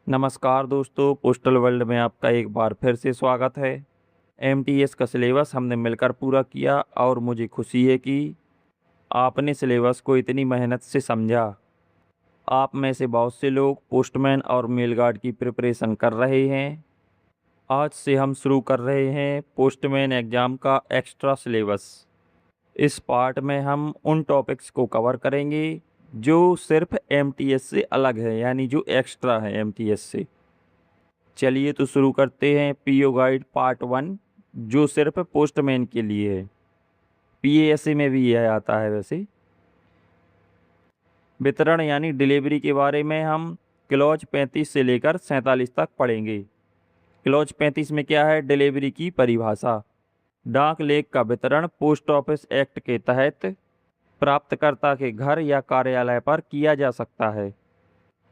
नमस्कार दोस्तों, postal world में आपका एक बार फिर से स्वागत है। एमटीएस का सिलेबस हमने मिलकर पूरा किया और मुझे खुशी है कि आपने सिलेबस को इतनी मेहनत से समझा। आप में से बहुत से लोग पोस्टमैन और मेल गार्ड की प्रिपरेशन कर रहे हैं। आज से हम शुरू कर रहे हैं पोस्टमैन एग्ज़ाम का एक्स्ट्रा सिलेबस। इस पार्ट में हम उन टॉपिक्स को कवर करेंगे जो सिर्फ एमटीएस से अलग है, यानी जो एक्स्ट्रा है एमटीएस से। चलिए तो शुरू करते हैं पीओ गाइड पार्ट 1, जो सिर्फ पोस्टमैन के लिए है। पीएएसए में भी यह आता है वैसे। वितरण यानी डिलीवरी के बारे में हम क्लॉज 35 से लेकर 47 तक पढ़ेंगे। क्लॉज 35 में क्या है? डिलीवरी की परिभाषा। डाक लेख का वितरण पोस्ट ऑफिस एक्ट के तहत प्राप्तकर्ता के घर या कार्यालय पर किया जा सकता है।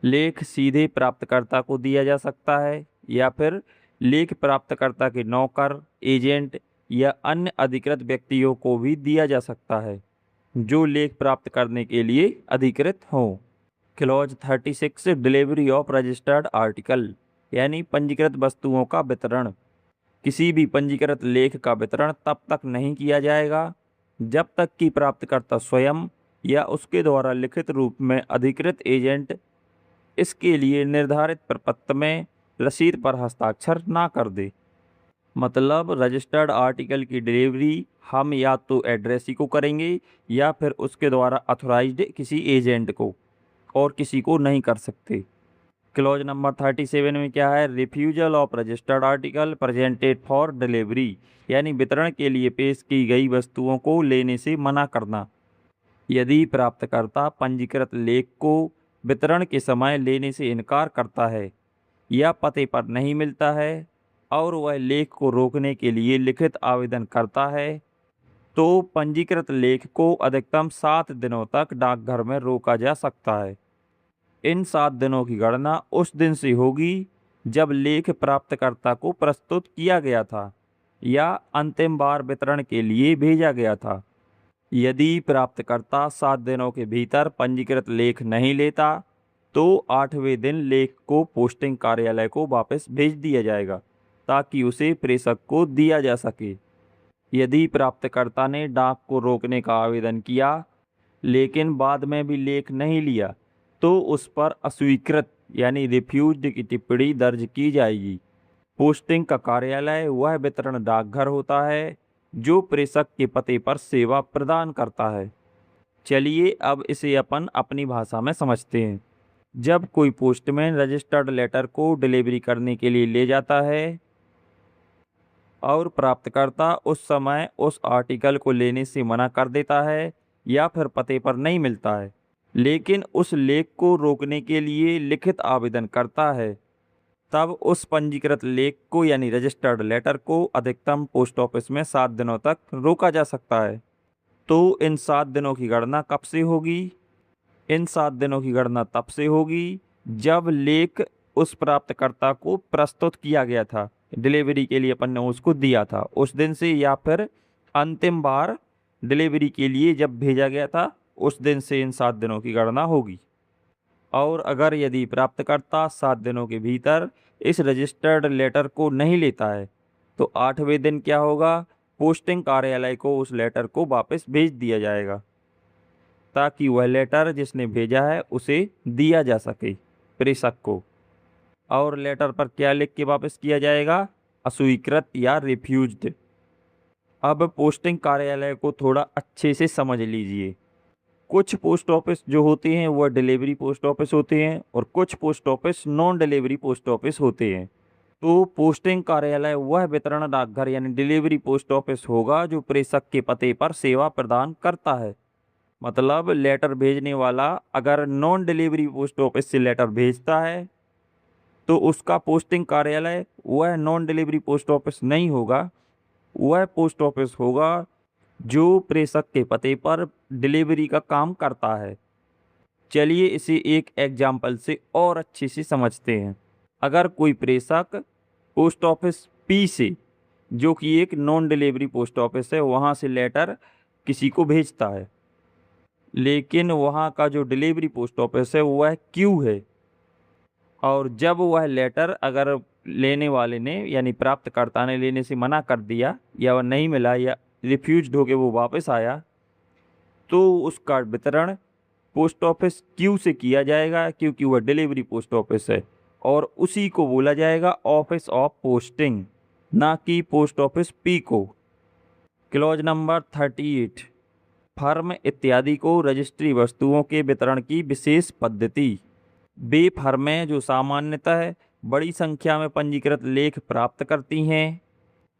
लेख सीधे प्राप्तकर्ता को दिया जा सकता है या फिर लेख प्राप्तकर्ता के नौकर, एजेंट या अन्य अधिकृत व्यक्तियों को भी दिया जा सकता है जो लेख प्राप्त करने के लिए अधिकृत हों। Clause 36 delivery of registered article यानी पंजीकृत वस्तुओं का वितरण। किसी भी पंजीकृत लेख का वितरण तब तक नहीं किया जाएगा जब तक कि प्राप्तकर्ता स्वयं या उसके द्वारा लिखित रूप में अधिकृत एजेंट इसके लिए निर्धारित प्रपत्र में रसीद पर हस्ताक्षर ना कर दे। मतलब रजिस्टर्ड आर्टिकल की डिलीवरी हम या तो एड्रेसी को करेंगे या फिर उसके द्वारा अथॉराइज्ड किसी एजेंट को, और किसी को नहीं कर सकते। क्लॉज नंबर 37 में क्या है? Refusal of registered article presented for delivery यानी वितरण के लिए पेश की गई वस्तुओं को लेने से मना करना। यदि प्राप्तकर्ता पंजीकृत लेख को वितरण के समय लेने से इनकार करता है या पते पर नहीं मिलता है और वह लेख को रोकने के लिए लिखित आवेदन करता है, तो पंजीकृत लेख को अधिकतम 7 दिनों तक डाकघर में रोका जा सकता है। इन 7 दिनों की गणना उस दिन से होगी जब लेख प्राप्तकर्ता को प्रस्तुत किया गया था या अंतिम बार वितरण के लिए भेजा गया था। यदि प्राप्तकर्ता 7 दिनों के भीतर पंजीकृत लेख नहीं लेता तो 8वें दिन लेख को पोस्टिंग कार्यालय को वापस भेज दिया जाएगा ताकि उसे प्रेषक को दिया जा सके। यदि प्राप्तकर्ता ने डाक को रोकने का आवेदन किया लेकिन बाद में भी लेख नहीं लिया तो उस पर अस्वीकृत यानी रिफ्यूज्ड की टिप्पणी दर्ज की जाएगी। पोस्टिंग का कार्यालय वह वितरण डाकघर होता है जो प्रेषक के पते पर सेवा प्रदान करता है। चलिए अब इसे अपन अपनी भाषा में समझते हैं। जब कोई पोस्टमैन रजिस्टर्ड लेटर को डिलीवरी करने के लिए ले जाता है और प्राप्तकर्ता उस समय उस आर्टिकल को लेने से मना कर देता है या फिर पते पर नहीं मिलता है, लेकिन उस लेख को रोकने के लिए लिखित आवेदन करता है, तब उस पंजीकृत लेख को यानी रजिस्टर्ड लेटर को अधिकतम पोस्ट ऑफिस में 7 दिनों तक रोका जा सकता है। तो इन 7 दिनों की गणना कब से होगी? इन 7 दिनों की गणना तब से होगी जब लेख उस प्राप्तकर्ता को प्रस्तुत किया गया था, डिलीवरी के लिए अपन ने उसको दिया था उस दिन से, या फिर अंतिम बार डिलीवरी के लिए जब भेजा गया था उस दिन से इन 7 दिनों की गणना होगी। और अगर यदि प्राप्तकर्ता 7 दिनों के भीतर इस रजिस्टर्ड लेटर को नहीं लेता है तो 8वें दिन क्या होगा? पोस्टिंग कार्यालय को उस लेटर को वापस भेज दिया जाएगा ताकि वह लेटर जिसने भेजा है उसे दिया जा सके प्रेषक को। और लेटर पर क्या लिख के वापस किया जाएगा? अस्वीकृत या रिफ्यूज्ड। अब पोस्टिंग कार्यालय को थोड़ा अच्छे से समझ लीजिए। कुछ पोस्ट ऑफिस जो होते हैं वह डिलीवरी पोस्ट ऑफिस होते हैं और कुछ post office non delivery post office होते हैं। तो पोस्टिंग कार्यालय वह वितरण डाकघर यानी डिलीवरी पोस्ट ऑफिस होगा जो प्रेषक के पते पर सेवा प्रदान करता है। मतलब लेटर भेजने वाला अगर नॉन डिलीवरी पोस्ट ऑफिस से लेटर भेजता है तो उसका पोस्टिंग कार्यालय वह नॉन डिलीवरी पोस्ट ऑफिस नहीं होगा, वह पोस्ट ऑफिस होगा जो प्रेषक के पते पर डिलीवरी का काम करता है। चलिए इसे एक एग्जाम्पल से और अच्छे से समझते हैं। अगर कोई प्रेषक पोस्ट ऑफिस पी से, जो कि एक नॉन डिलीवरी पोस्ट ऑफिस है, वहाँ से लेटर किसी को भेजता है, लेकिन वहाँ का जो डिलीवरी पोस्ट ऑफिस है वह क्यू है और जब वह लेटर अगर लेने वाले ने यानी प्राप्तकर्ता ने लेने से मना कर दिया या वह नहीं मिला या रिफ्यूज्ड होके वो वापस आया, तो उसका वितरण पोस्ट ऑफिस क्यू से किया जाएगा, क्योंकि वह डिलीवरी पोस्ट ऑफिस है और उसी को बोला जाएगा ऑफिस ऑफ पोस्टिंग, ना कि पोस्ट ऑफिस पी को। क्लॉज नंबर 38, फर्म इत्यादि को रजिस्ट्री वस्तुओं के वितरण की विशेष पद्धति। वे फर्में जो सामान्यतः बड़ी संख्या में पंजीकृत लेख प्राप्त करती हैं,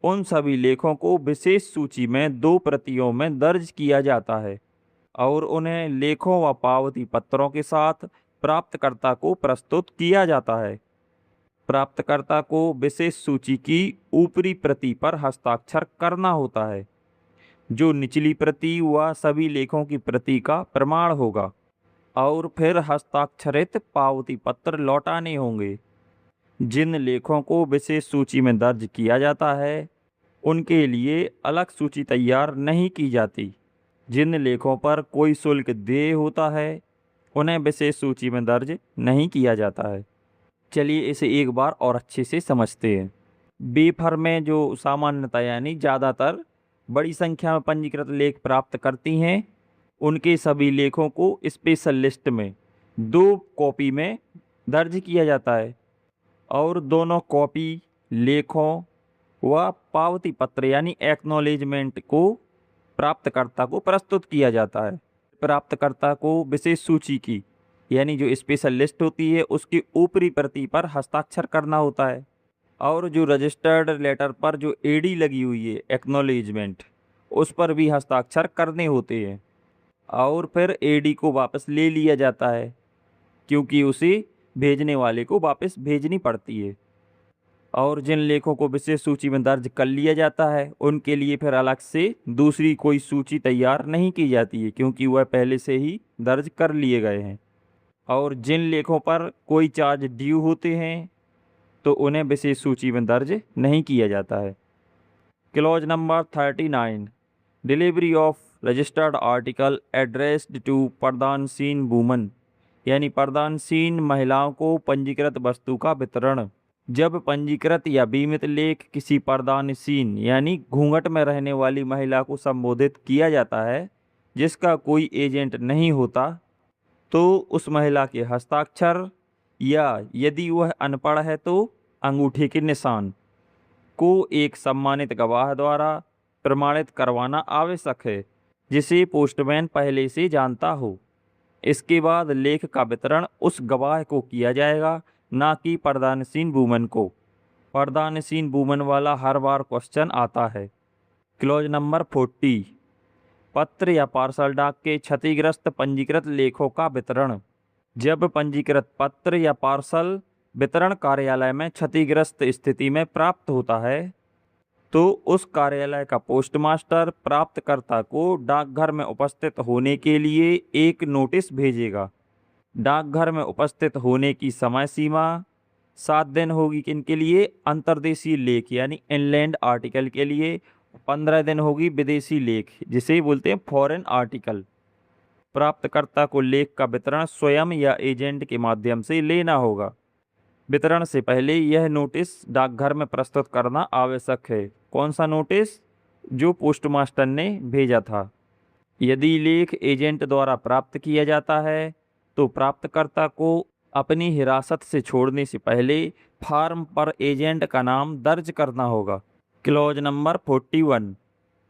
उन सभी लेखों को विशेष सूची में 2 प्रतियों में दर्ज किया जाता है और उन्हें लेखों व पावती पत्रों के साथ प्राप्तकर्ता को प्रस्तुत किया जाता है। प्राप्तकर्ता को विशेष सूची की ऊपरी प्रति पर हस्ताक्षर करना होता है, जो निचली प्रति व सभी लेखों की प्रति का प्रमाण होगा, और फिर हस्ताक्षरित पावती पत्र लौटाने होंगे। जिन लेखों को विशेष सूची में दर्ज किया जाता है, उनके लिए अलग सूची तैयार नहीं की जाती। जिन लेखों पर कोई शुल्क देय होता है, उन्हें विशेष सूची में दर्ज नहीं किया जाता है। चलिए इसे एक बार और अच्छे से समझते हैं। बी फर्में जो सामान्यतः यानी ज़्यादातर बड़ी संख्या में पंजीकृत लेख प्राप्त करती हैं, उनके सभी लेखों को स्पेशल लिस्ट में 2 कॉपी में दर्ज किया जाता है और दोनों कॉपी लेखों व पावती पत्र यानी एक्नॉलेजमेंट को प्राप्तकर्ता को प्रस्तुत किया जाता है। प्राप्तकर्ता को विशेष सूची की यानी जो स्पेशल लिस्ट होती है उसकी ऊपरी प्रति पर हस्ताक्षर करना होता है, और जो रजिस्टर्ड लेटर पर जो एडी लगी हुई है एक्नॉलेजमेंट, उस पर भी हस्ताक्षर करने होते हैं और फिर एडी को वापस ले लिया जाता है, क्योंकि उसे भेजने वाले को वापस भेजनी पड़ती है। और जिन लेखों को विशेष सूची में दर्ज कर लिया जाता है, उनके लिए फिर अलग से दूसरी कोई सूची तैयार नहीं की जाती है, क्योंकि वह पहले से ही दर्ज कर लिए गए हैं। और जिन लेखों पर कोई चार्ज ड्यू होते हैं, तो उन्हें विशेष सूची में दर्ज नहीं किया जाता है। Clause number 39, delivery of registered article addressed to प्रदानशील वुमन, यानी प्रदानशील महिलाओं को पंजीकृत वस्तु का वितरण। जब पंजीकृत या बीमित लेख किसी प्रदानशील यानी घूंघट में रहने वाली महिला को संबोधित किया जाता है, जिसका कोई एजेंट नहीं होता, तो उस महिला के हस्ताक्षर या यदि वह अनपढ़ है तो अंगूठे के निशान को एक सम्मानित गवाह द्वारा प्रमाणित करवाना आवश्यक है, जिसे पोस्टमैन पहले से जानता हो। इसके बाद लेख का वितरण उस गवाह को किया जाएगा, ना कि प्रदानशील वुमन को। प्रदानशील वुमन वाला हर बार क्वेश्चन आता है। क्लॉज नंबर 40, पत्र या पार्सल डाक के क्षतिग्रस्त पंजीकृत लेखों का वितरण। जब पंजीकृत पत्र या पार्सल वितरण कार्यालय में क्षतिग्रस्त स्थिति में प्राप्त होता है, तो उस कार्यालय का पोस्टमास्टर प्राप्तकर्ता को डाकघर में उपस्थित होने के लिए एक नोटिस भेजेगा। डाकघर में उपस्थित होने की समय सीमा 7 दिन होगी किनके लिए? अंतर्देशीय लेख यानी इनलैंड आर्टिकल के लिए। 15 दिन होगी विदेशी लेख, जिसे बोलते हैं फॉरेन आर्टिकल। प्राप्तकर्ता को लेख का वितरण स्वयं या एजेंट के माध्यम से लेना होगा। वितरण से पहले यह नोटिस डाकघर में प्रस्तुत करना आवश्यक है। कौन सा नोटिस? जो पोस्टमास्टर ने भेजा था। यदि लेख एजेंट द्वारा प्राप्त किया जाता है, तो प्राप्तकर्ता को अपनी हिरासत से छोड़ने से पहले फॉर्म पर एजेंट का नाम दर्ज करना होगा। क्लॉज नंबर 41,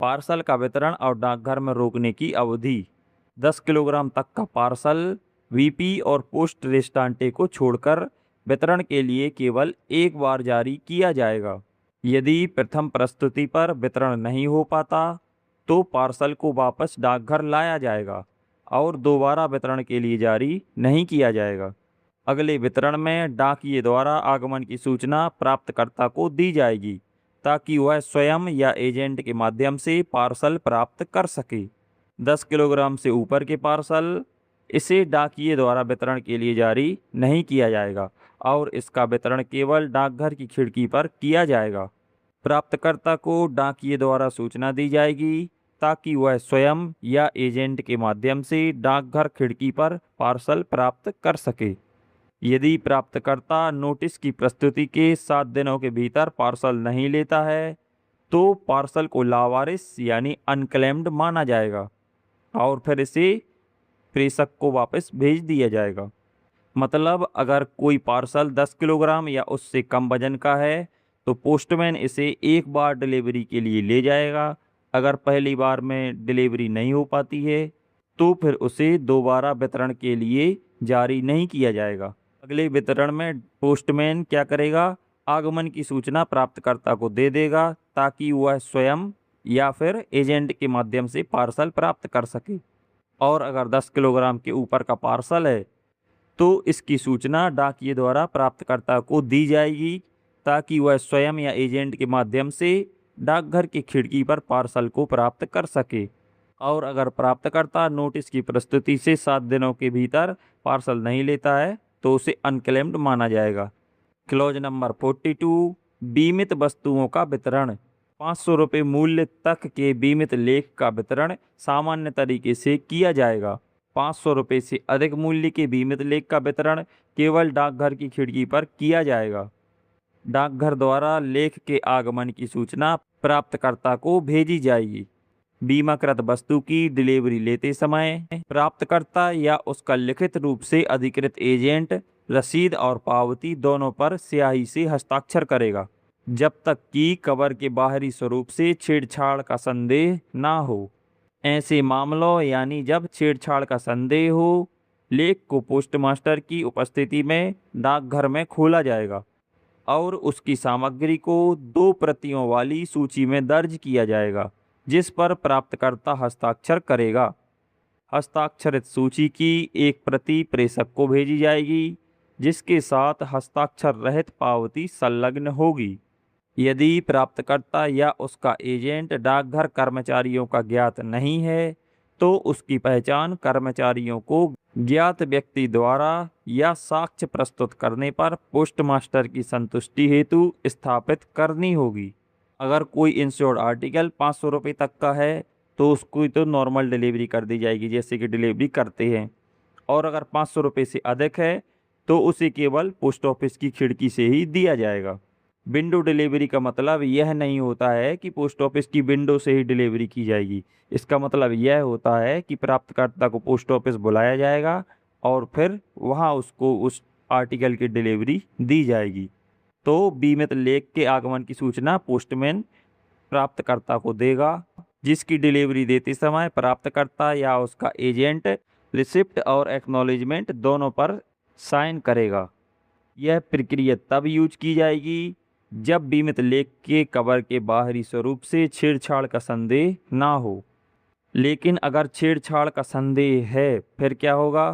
पार्सल का वितरण और डाकघर में रोकने की अवधि। 10 किलोग्राम तक का पार्सल वीपी और पोस्ट रेस्टांटे को छोड़कर वितरण के लिए केवल एक बार जारी किया जाएगा। यदि प्रथम प्रस्तुति पर वितरण नहीं हो पाता, तो पार्सल को वापस डाकघर लाया जाएगा और दोबारा वितरण के लिए जारी नहीं किया जाएगा। अगले वितरण में डाकिये द्वारा आगमन की सूचना प्राप्तकर्ता को दी जाएगी, ताकि वह स्वयं या एजेंट के माध्यम से पार्सल प्राप्त कर सके। 10 किलोग्राम से ऊपर के पार्सल इसे डाकिये द्वारा वितरण के लिए जारी नहीं किया जाएगा और इसका वितरण केवल डाकघर की खिड़की पर किया जाएगा। प्राप्तकर्ता को डाकिये द्वारा सूचना दी जाएगी, ताकि वह स्वयं या एजेंट के माध्यम से डाकघर खिड़की पर पार्सल प्राप्त कर सके। यदि प्राप्तकर्ता नोटिस की प्रस्तुति के 7 दिनों के भीतर पार्सल नहीं लेता है तो पार्सल को लावारिस यानी अनक्लेम्ड माना जाएगा और फिर इसे प्रेषक को वापस भेज दिया जाएगा। मतलब अगर कोई पार्सल 10 किलोग्राम या उससे कम वजन का है तो पोस्टमैन इसे एक बार डिलीवरी के लिए ले जाएगा। अगर पहली बार में डिलीवरी नहीं हो पाती है तो फिर उसे दोबारा वितरण के लिए जारी नहीं किया जाएगा। अगले वितरण में पोस्टमैन क्या करेगा, आगमन की सूचना प्राप्तकर्ता को दे देगा ताकि वह स्वयं या फिर एजेंट के माध्यम से पार्सल प्राप्त कर सके। और अगर 10 किलोग्राम के ऊपर का पार्सल है तो इसकी सूचना डाकिये द्वारा प्राप्तकर्ता को दी जाएगी ताकि वह स्वयं या एजेंट के माध्यम से डाकघर की खिड़की पर पार्सल को प्राप्त कर सके। और अगर प्राप्तकर्ता नोटिस की प्रस्तुति से 7 दिनों के भीतर पार्सल नहीं लेता है तो उसे अनक्लेम्ड माना जाएगा। क्लॉज नंबर 42, बीमित वस्तुओं का वितरण। 500 रुपये मूल्य तक के बीमित लेख का वितरण सामान्य तरीके से किया जाएगा। 500 रुपये से अधिक मूल्य के बीमित लेख का वितरण केवल डाकघर की खिड़की पर किया जाएगा। डाकघर द्वारा लेख के आगमन की सूचना प्राप्तकर्ता को भेजी जाएगी। बीमाकृत वस्तु की डिलीवरी लेते समय प्राप्तकर्ता या उसका लिखित रूप से अधिकृत एजेंट रसीद और पावती दोनों पर स्याही से हस्ताक्षर करेगा जब तक कि कवर के बाहरी स्वरूप से छेड़छाड़ का संदेह ना हो। ऐसे मामलों यानी जब छेड़छाड़ का संदेह हो, लेख को पोस्टमास्टर की उपस्थिति में डाकघर में खोला जाएगा और उसकी सामग्री को 2 प्रतियों वाली सूची में दर्ज किया जाएगा जिस पर प्राप्तकर्ता हस्ताक्षर करेगा। हस्ताक्षरित सूची की एक प्रति प्रेषक को भेजी जाएगी जिसके साथ हस्ताक्षर रहित पावती संलग्न होगी। यदि प्राप्तकर्ता या उसका एजेंट डाकघर कर्मचारियों का ज्ञात नहीं है तो उसकी पहचान कर्मचारियों को ज्ञात व्यक्ति द्वारा या साक्ष्य प्रस्तुत करने पर पोस्टमास्टर की संतुष्टि हेतु स्थापित करनी होगी। अगर कोई इंश्योर्ड आर्टिकल 500 रुपये तक का है तो उसको तो नॉर्मल डिलीवरी कर दी जाएगी जैसे कि डिलीवरी करते हैं, और अगर 500 रुपये से अधिक है तो उसे केवल पोस्ट ऑफिस की खिड़की से ही दिया जाएगा। विंडो डिलीवरी का मतलब यह नहीं होता है कि पोस्ट ऑफिस की विंडो से ही डिलीवरी की जाएगी। इसका मतलब यह होता है कि प्राप्तकर्ता को पोस्ट ऑफिस बुलाया जाएगा और फिर वहां उसको उस आर्टिकल की डिलीवरी दी जाएगी। तो बीमित लेख के आगमन की सूचना पोस्टमैन प्राप्तकर्ता को देगा जिसकी डिलीवरी देते समय प्राप्तकर्ता या उसका एजेंट रिसिप्ट और एक्नॉलेजमेंट दोनों पर साइन करेगा। यह प्रक्रिया तब यूज की जाएगी जब बीमित लेख के कवर के बाहरी स्वरूप से छेड़छाड़ का संदेह ना हो। लेकिन अगर छेड़छाड़ का संदेह है फिर क्या होगा?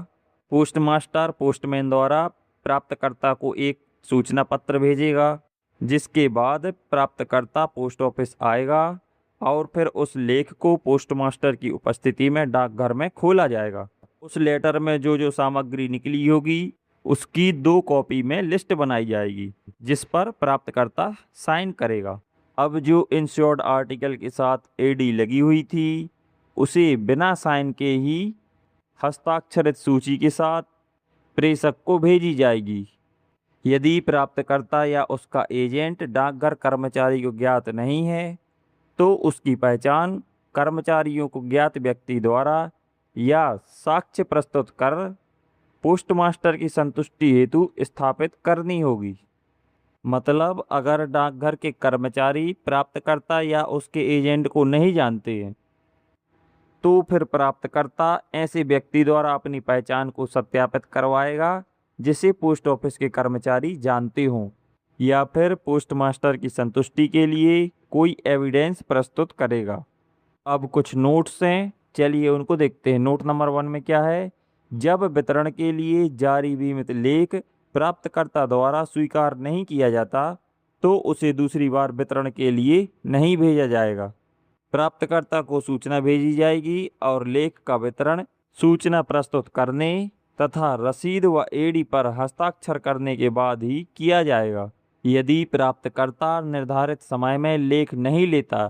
पोस्टमास्टर पोस्टमैन द्वारा प्राप्तकर्ता को एक सूचना पत्र भेजेगा जिसके बाद प्राप्तकर्ता पोस्ट ऑफिस आएगा और फिर उस लेख को पोस्टमास्टर की उपस्थिति में डाकघर में खोला जाएगा। उस लेटर में जो जो सामग्री निकली होगी उसकी 2 कॉपी में लिस्ट बनाई जाएगी जिस पर प्राप्तकर्ता साइन करेगा। अब जो इंश्योर्ड आर्टिकल के साथ एडी लगी हुई थी उसे बिना साइन के ही हस्ताक्षरित सूची के साथ प्रेषक को भेजी जाएगी। यदि प्राप्तकर्ता या उसका एजेंट डाकघर कर्मचारी को ज्ञात नहीं है तो उसकी पहचान कर्मचारियों को ज्ञात व्यक्ति द्वारा या साक्ष्य प्रस्तुत कर पोस्टमास्टर की संतुष्टि हेतु स्थापित करनी होगी। मतलब अगर डाकघर के कर्मचारी प्राप्तकर्ता या उसके एजेंट को नहीं जानते हैं तो फिर प्राप्तकर्ता ऐसे व्यक्ति द्वारा अपनी पहचान को सत्यापित करवाएगा जिसे पोस्ट ऑफिस के कर्मचारी जानते हों, या फिर पोस्टमास्टर की संतुष्टि के लिए कोई एविडेंस प्रस्तुत करेगा। अब कुछ नोट्स हैं, चलिए उनको देखते हैं। नोट नंबर 1 में क्या है? जब वितरण के लिए जारी बीमित लेख प्राप्तकर्ता द्वारा स्वीकार नहीं किया जाता तो उसे दूसरी बार वितरण के लिए नहीं भेजा जाएगा। प्राप्तकर्ता को सूचना भेजी जाएगी और लेख का वितरण सूचना प्रस्तुत करने तथा रसीद व एडी पर हस्ताक्षर करने के बाद ही किया जाएगा। यदि प्राप्तकर्ता निर्धारित समय में लेख नहीं लेता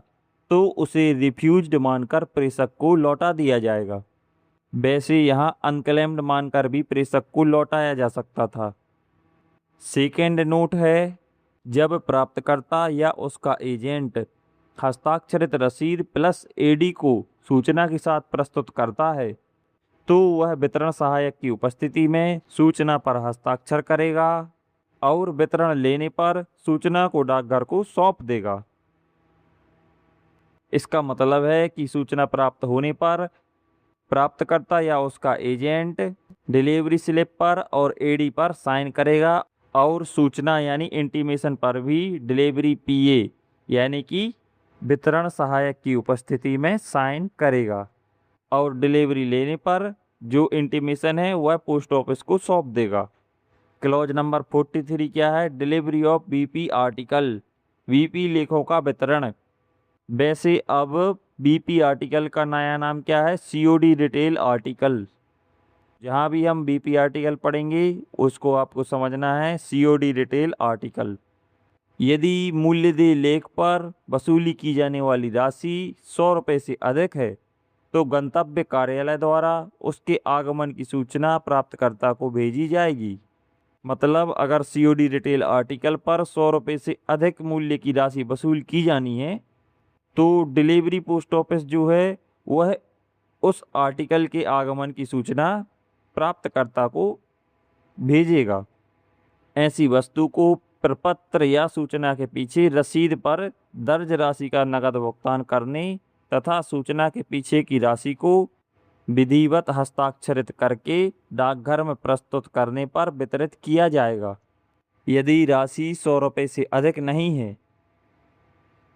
तो उसे रिफ्यूज्ड मानकर प्रेषक को लौटा दिया जाएगा। वैसे यहाँ अनक्लेम्ड मानकर भी प्रेषक को लौटाया जा सकता था, सेकेंड नोट है, जब प्राप्तकर्ता या उसका एजेंट हस्ताक्षरित रसीद प्लस एडी को सूचना के साथ प्रस्तुत करता है तो वह वितरण सहायक की उपस्थिति में सूचना पर हस्ताक्षर करेगा और वितरण लेने पर सूचना को डाकघर को सौंप देगा। इसका मतलब है कि सूचना प्राप्त होने पर प्राप्तकर्ता या उसका एजेंट डिलीवरी स्लिप पर और एडी पर साइन करेगा और सूचना यानी इंटीमेशन पर भी डिलीवरी पीए यानी कि वितरण सहायक की उपस्थिति में साइन करेगा और डिलीवरी लेने पर जो इंटीमेशन है वह पोस्ट ऑफिस को सौंप देगा। क्लॉज नंबर 43 क्या है? Delivery of BP article, BP लेखों का वितरण। वैसे अब बीपी आर्टिकल का नया नाम क्या है? COD retail article. जहाँ भी हम बीपी आर्टिकल पढ़ेंगे उसको आपको समझना है सीओडी रिटेल आर्टिकल। यदि मूल्यदेय लेख पर वसूली की जाने वाली राशि 100 रुपये से अधिक है तो गंतव्य कार्यालय द्वारा उसके आगमन की सूचना प्राप्तकर्ता को भेजी जाएगी। मतलब अगर सीओडी रिटेल आर्टिकल पर 100 रुपये से अधिक मूल्य की राशि वसूल की जानी है तो डिलीवरी पोस्ट ऑफिस जो है वह उस आर्टिकल के आगमन की सूचना प्राप्तकर्ता को भेजेगा। ऐसी वस्तु को प्रपत्र या सूचना के पीछे रसीद पर दर्ज राशि का नकद भुगतान करने तथा सूचना के पीछे की राशि को विधिवत हस्ताक्षरित करके डाकघर में प्रस्तुत करने पर वितरित किया जाएगा। यदि राशि 100 रुपये से अधिक नहीं है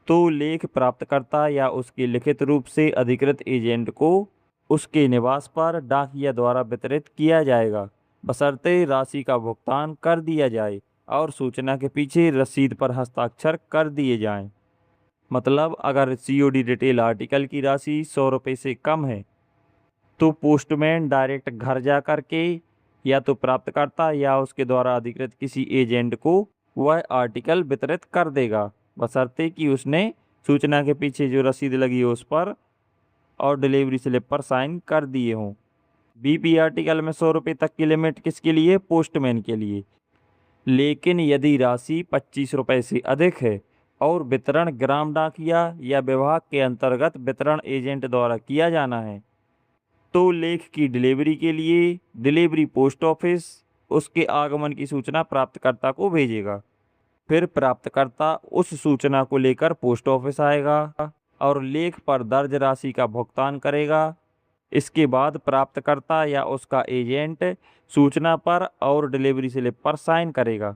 तो लेख प्राप्तकर्ता या उसके लिखित रूप से अधिकृत एजेंट को उसके निवास पर डाकिया द्वारा वितरित किया जाएगा, बशर्ते राशि का भुगतान कर दिया जाए और सूचना के पीछे रसीद पर हस्ताक्षर कर दिए जाएं। मतलब अगर सीओडी रिटेल आर्टिकल की राशि 100 रुपये से कम है तो पोस्टमैन डायरेक्ट घर जा कर के या तो प्राप्तकर्ता या उसके द्वारा अधिकृत किसी एजेंट को वह आर्टिकल वितरित कर देगा, बशर्ते कि उसने सूचना के पीछे जो रसीद लगी है उस पर और डिलीवरी स्लिप पर साइन कर दिए हों। बीपी आर्टिकल में 100 रुपये तक की लिमिट किसके लिए? पोस्टमैन के लिए। लेकिन यदि राशि 25 रुपये से अधिक है और वितरण ग्राम डाकिया या विभाग के अंतर्गत वितरण एजेंट द्वारा किया जाना है तो लेख की डिलीवरी के लिए डिलीवरी पोस्ट ऑफिस उसके आगमन की सूचना प्राप्तकर्ता को भेजेगा। फिर प्राप्तकर्ता उस सूचना को लेकर पोस्ट ऑफिस आएगा और लेख पर दर्ज राशि का भुगतान करेगा। इसके बाद प्राप्तकर्ता या उसका एजेंट सूचना पर और डिलीवरी स्लिप पर साइन करेगा।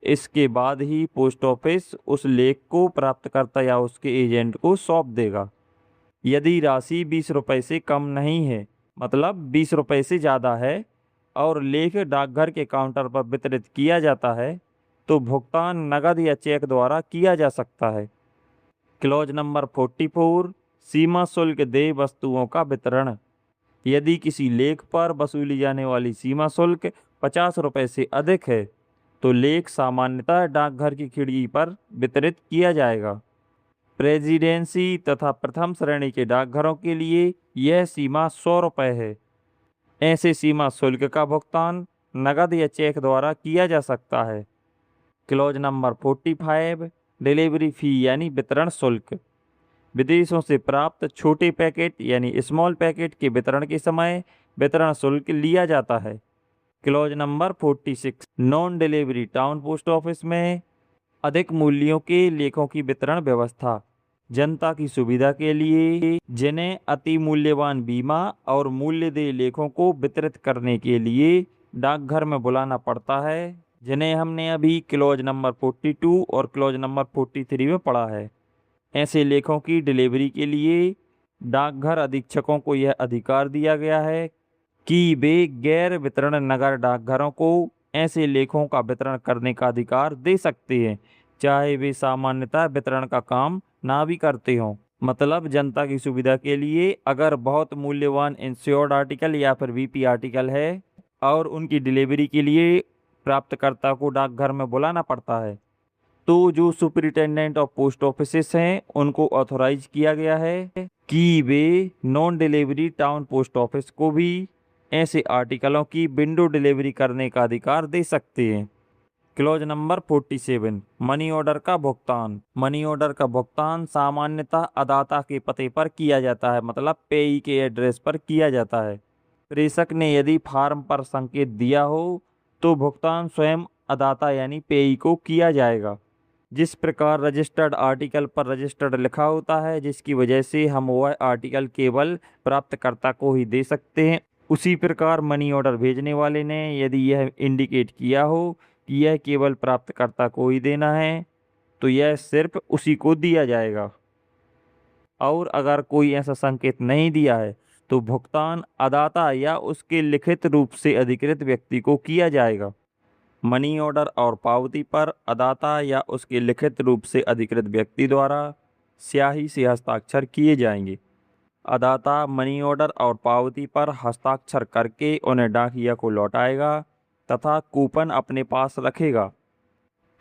इसके बाद ही पोस्ट ऑफिस उस लेख को प्राप्तकर्ता या उसके एजेंट को सौंप देगा। यदि राशि 20 रुपये से कम नहीं है, मतलब 20 रुपये से ज़्यादा है और लेख डाकघर के काउंटर पर वितरित किया जाता है तो भुगतान नकद या चेक द्वारा किया जा सकता है। क्लॉज नंबर 44 सीमा शुल्क देय वस्तुओं का वितरण। यदि किसी लेख पर वसूली जाने वाली सीमा शुल्क 50 रुपये से अधिक है तो लेख सामान्यतः डाकघर की खिड़की पर वितरित किया जाएगा। प्रेसिडेंसी तथा प्रथम श्रेणी के डाकघरों के लिए यह सीमा 100 रुपये है। ऐसे सीमा शुल्क का भुगतान नकद या चेक द्वारा किया जा सकता है। क्लॉज नंबर 45 डिलीवरी फी यानी वितरण शुल्क। विदेशों से प्राप्त छोटे पैकेट यानी स्मॉल पैकेट के वितरण के समय वितरण शुल्क लिया जाता है। Clause number 46 non delivery town post office में अधिक मूल्यों के लेखों की वितरण व्यवस्था। जनता की सुविधा के लिए जिन्हें अति मूल्यवान बीमा और मूल्यदेय लेखों को वितरित करने के लिए डाकघर में बुलाना पड़ता है, जिन्हें हमने अभी क्लॉज नंबर 42 और क्लॉज नंबर 43 में पढ़ा है। ऐसे लेखों की डिलीवरी के लिए डाकघर अधीक्षकों को यह अधिकार दिया गया है कि वे गैर वितरण नगर डाकघरों को ऐसे लेखों का वितरण करने का अधिकार दे सकते हैं, चाहे वे सामान्यतः वितरण का काम ना भी करते हों। मतलब जनता की सुविधा के लिए अगर बहुत मूल्यवान इंश्योर्ड आर्टिकल या फिर वीपी आर्टिकल है और उनकी डिलीवरी के लिए प्राप्तकर्ता को डाकघर में बुलाना पड़ता है तो जो सुपरिटेंडेंट ऑफ पोस्ट ऑफिसेस हैं उनको ऑथोराइज किया गया है कि वे non delivery town post office को भी ऐसे आर्टिकलों की विंडो डिलीवरी करने का अधिकार दे सकते हैं। क्लॉज नंबर 47, मनी ऑर्डर का भुगतान। मनी ऑर्डर का भुगतान सामान्यतः अदाता के पते पर किया जाता है, मतलब पेई के एड्रेस पर किया जाता है। प्रेषक ने यदि फॉर्म पर संकेत दिया हो तो भुगतान स्वयं अदाता यानी पेई को किया जाएगा। जिस प्रकार रजिस्टर्ड आर्टिकल पर रजिस्टर्ड लिखा होता है, जिसकी वजह से हम वह आर्टिकल केवल प्राप्तकर्ता को ही दे सकते हैं, उसी प्रकार मनी ऑर्डर भेजने वाले ने यदि यह इंडिकेट किया हो कि यह केवल प्राप्तकर्ता को ही देना है, तो यह सिर्फ उसी को दिया जाएगा। और अगर कोई ऐसा संकेत नहीं दिया है तो भुगतान अदाता या उसके लिखित रूप से अधिकृत व्यक्ति को किया जाएगा। मनी ऑर्डर और पावती पर अदाता या उसके लिखित रूप से अधिकृत व्यक्ति द्वारा स्याही से हस्ताक्षर किए जाएंगे। अदाता मनी ऑर्डर और पावती पर हस्ताक्षर करके उन्हें डाकिया को लौटाएगा तथा कूपन अपने पास रखेगा।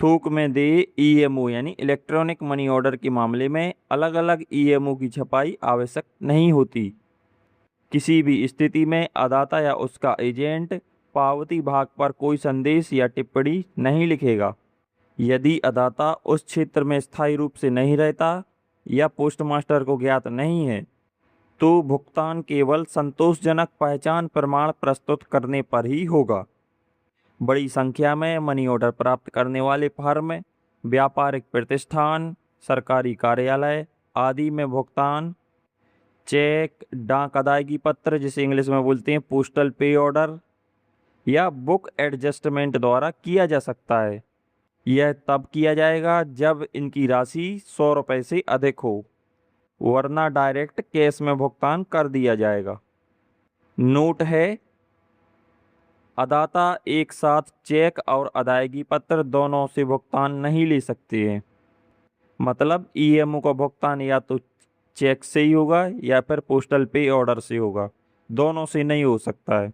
थोक में देय ईएमओ यानी इलेक्ट्रॉनिक मनी ऑर्डर के मामले में अलग अलग ईएमओ की छपाई आवश्यक नहीं होती। किसी भी स्थिति में अदाता या उसका एजेंट पावती भाग पर कोई संदेश या टिप्पणी नहीं लिखेगा। यदि अदाता उस क्षेत्र में स्थायी रूप से नहीं रहता या पोस्टमास्टर को ज्ञात नहीं है तो भुगतान केवल संतोषजनक पहचान प्रमाण प्रस्तुत करने पर ही होगा। बड़ी संख्या में मनी ऑर्डर प्राप्त करने वाले फर्म, व्यापारिक प्रतिष्ठान, सरकारी कार्यालय आदि में भुगतान चेक, डाक अदायगी पत्र जिसे इंग्लिश में बोलते हैं पोस्टल पे ऑर्डर, या बुक एडजस्टमेंट द्वारा किया जा सकता है। यह तब किया जाएगा जब इनकी राशि 100 रुपये से अधिक हो, वरना डायरेक्ट कैश में भुगतान कर दिया जाएगा। नोट है, अदाता एक साथ चेक और अदायगी पत्र दोनों से भुगतान नहीं ले सकते हैं। मतलब ईएमओ का भुगतान या तो चेक से ही होगा या फिर पोस्टल पे ऑर्डर से होगा, दोनों से नहीं हो सकता है।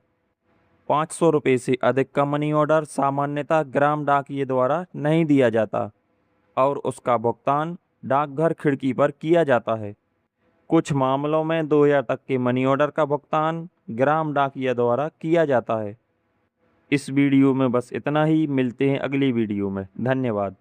500 रुपये से अधिक का मनी ऑर्डर सामान्यतः ग्राम डाकिये द्वारा नहीं दिया जाता और उसका भुगतान डाकघर खिड़की पर किया जाता है। कुछ मामलों में 2000 तक के मनी ऑर्डर का भुगतान ग्राम डाकिया द्वारा किया जाता है। इस वीडियो में बस इतना ही, मिलते हैं अगली वीडियो में। धन्यवाद।